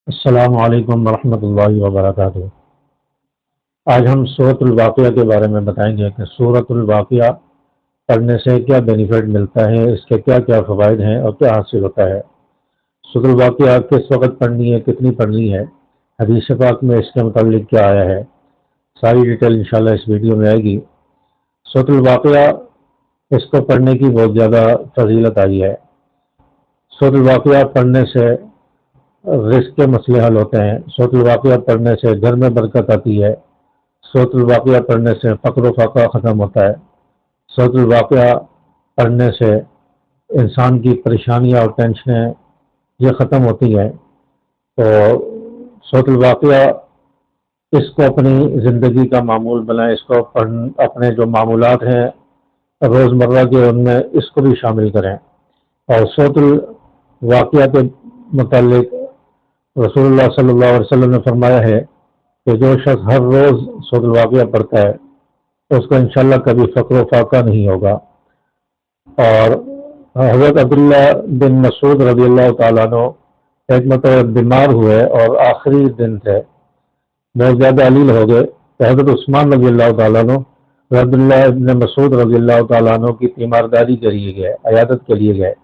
السلام علیکم ورحمۃ اللہ وبرکاتہ۔ آج ہم سورۃ الواقعہ کے بارے میں بتائیں گے کہ سورۃ الواقعہ پڑھنے سے کیا بینیفٹ ملتا ہے، اس کے کیا کیا فوائد ہیں اور کیا حاصل ہوتا ہے۔ سورۃ الواقعہ کس وقت پڑھنی ہے، کتنی پڑھنی ہے، حدیث پاک میں اس کے متعلق کیا آیا ہے، ساری ڈیٹیل انشاءاللہ اس ویڈیو میں آئے گی۔ سورۃ الواقعہ اس کو پڑھنے کی بہت زیادہ فضیلت آئی ہے۔ سورۃ الواقعہ پڑھنے سے رزق کے مسئلے حل ہوتے ہیں۔ سورۃ الواقعہ پڑھنے سے گھر میں برکت آتی ہے۔ سورۃ الواقعہ پڑھنے سے فقر و فاقہ ختم ہوتا ہے۔ سورۃ الواقعہ پڑھنے سے انسان کی پریشانیاں اور ٹینشنیں یہ ختم ہوتی ہیں۔ تو سورۃ الواقعہ اس کو اپنی زندگی کا معمول بنائیں، اس کو اپنے جو معمولات ہیں روزمرہ کے ان میں اس کو بھی شامل کریں۔ اور سورۃ الواقعہ کے متعلق رسول اللہ صلی اللہ علیہ وسلم نے فرمایا ہے کہ جو شخص ہر روز سورۃ الواقعہ پڑھتا ہے اس کو انشاءاللہ کبھی فقر و فاقہ نہیں ہوگا۔ اور حضرت عبداللہ بن مسعود رضی اللہ تعالیٰ عنہ ایک مرتبہ بیمار ہوئے اور آخری دن تھے، بہت زیادہ علیل ہو گئے، تو حضرت عثمان رضی اللہ تعالیٰ عنہ عبداللہ بن مسعود رضی اللہ تعالیٰ عنہ کی تیمارداری کے لیے گئے، عیادت کے لیے گئے،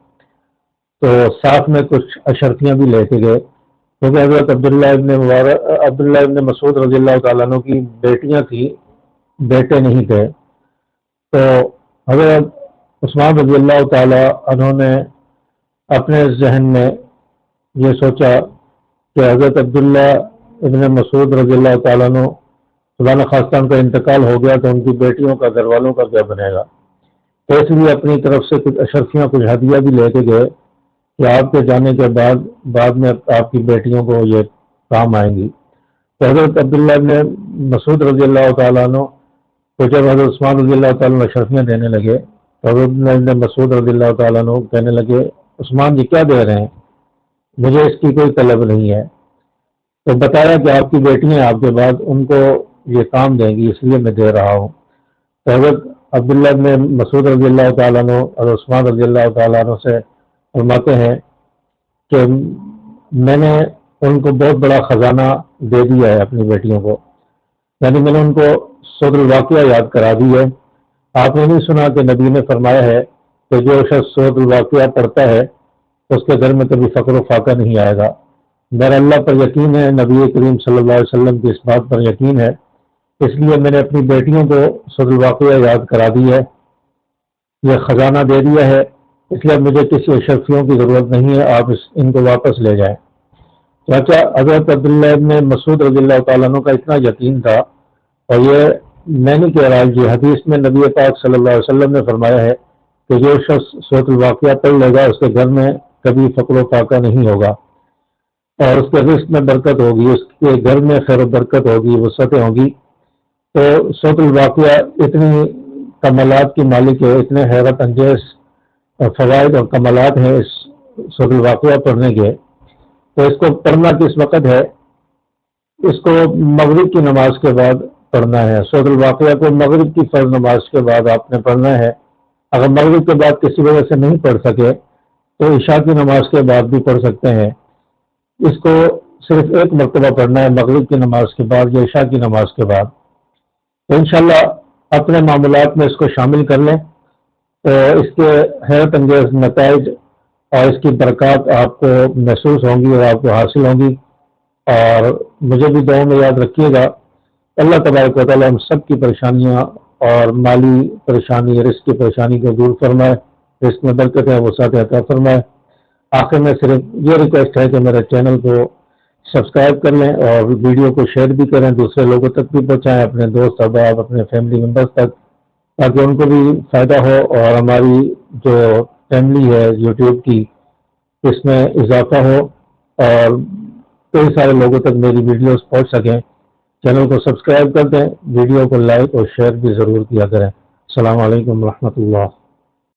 تو ساتھ میں کچھ اشرفیاں بھی لے کے گئے، کیونکہ حضرت عبداللہ ابن مسعود رضی اللہ تعالیٰ عنہ کی بیٹیاں تھیں، بیٹے نہیں تھے۔ تو حضرت عثمان رضی اللہ تعالیٰ عنہ نے اپنے ذہن میں یہ سوچا کہ حضرت عبداللہ ابن مسعود رضی اللہ تعالیٰ عنہ خدا نخواستہ ان کا انتقال ہو گیا تو ان کی بیٹیوں کا، گھر والوں کا کیا بنے گا۔ تو اس لیے اپنی طرف سے کچھ اشرفیاں، کچھ ہدیہ بھی لے کے گئے کہ آپ کے جانے کے بعد میں آپ کی بیٹیوں کو یہ کام آئیں گی۔ تو حضرت عبداللہ نے مسعود رضی اللہ تعالیٰ عنہ تو جب حضرت عثمان رضی اللہ تعالیٰ عنہ اشرفیاں دینے لگے تو حضرت مسعود رضی اللہ تعالیٰ عنہ کہنے لگے عثمان جی کیا دے رہے ہیں، مجھے اس کی کوئی طلب نہیں ہے۔ تو بتایا کہ آپ کی بیٹیاں آپ کے بعد ان کو یہ کام دیں گی، اس لیے میں دے رہا ہوں۔ تو حضرت عبداللہ نے مسعود رضی اللہ تعالیٰ عنہ اور عثمان رضی اللہ تعالیٰ عنہ سے فرماتے ہیں کہ میں نے ان کو بہت بڑا خزانہ دے دیا ہے اپنی بیٹیوں کو، یعنی میں نے ان کو سورۃ الواقعہ یاد کرا دی ہے۔ آپ نے نہیں سنا کہ نبی نے فرمایا ہے کہ جو شخص سورۃ الواقعہ پڑھتا ہے اس کے گھر میں کبھی فقر و فاقہ نہیں آئے گا۔ میرا اللہ پر یقین ہے، نبی کریم صلی اللہ علیہ وسلم کی اس بات پر یقین ہے، اس لیے میں نے اپنی بیٹیوں کو سورۃ الواقعہ یاد کرا دی ہے، یہ خزانہ دے دیا ہے، اس لیے مجھے کسی اشرفیوں کی ضرورت نہیں ہے، آپ ان کو واپس لے جائیں۔ چاچا حضرت عبداللہ ابن مسعود رضی اللہ تعالیٰ عنہ کا اتنا یقین تھا، اور یہ میں نہیں کہہ رہا، یہ حدیث میں نبی پاک صلی اللہ علیہ وسلم نے فرمایا ہے کہ جو شخص سورۃ الواقعہ پڑھ لے گا اس کے گھر میں کبھی فقر و فاقہ نہیں ہوگا، اور اس کے رزق میں برکت ہوگی، اس کے گھر میں خیر و برکت ہوگی، وسعتیں ہوگی۔ تو سورۃ الواقعہ اتنی کمالات کی مالک ہے، اتنے حیرت انگیز فوائد اور کمالات ہیں اس سورۃ الواقعہ پڑھنے کے۔ تو اس کو پڑھنا کس وقت ہے، اس کو مغرب کی نماز کے بعد پڑھنا ہے۔ سورۃ الواقعہ کو مغرب کی فرض نماز کے بعد آپ نے پڑھنا ہے۔ اگر مغرب کے بعد کسی وجہ سے نہیں پڑھ سکے تو عشاء کی نماز کے بعد بھی پڑھ سکتے ہیں۔ اس کو صرف ایک مرتبہ پڑھنا ہے، مغرب کی نماز کے بعد یا عشاء کی نماز کے بعد۔ تو انشاءاللہ اپنے معمولات میں اس کو شامل کر لیں، تو اس کے حیرت انگیز نتائج اور اس کی برکات آپ کو محسوس ہوں گی اور آپ کو حاصل ہوں گی۔ اور مجھے بھی دعاؤں میں یاد رکھیے گا۔ اللہ تبارک و تعالیٰ ہم سب کی پریشانیاں اور مالی پریشانی، رزق کی پریشانی کو دور فرمائے، رزق میں برکت ہے وہ ساتھ عطا فرمائے۔ آخر میں صرف یہ ریکویسٹ ہے کہ میرے چینل کو سبسکرائب کر لیں اور ویڈیو کو شیئر بھی کریں، دوسرے لوگوں تک بھی پہنچائیں، اپنے دوست احباب، اپنے فیملی ممبرس تک، تاکہ ان کو بھی فائدہ ہو اور ہماری جو فیملی ہے یوٹیوب کی اس میں اضافہ ہو اور کئی سارے لوگوں تک میری ویڈیوز پہنچ سکیں۔ چینل کو سبسکرائب کر دیں، ویڈیو کو لائک اور شیئر بھی ضرور کیا کریں۔ السلام علیکم ورحمۃ اللہ۔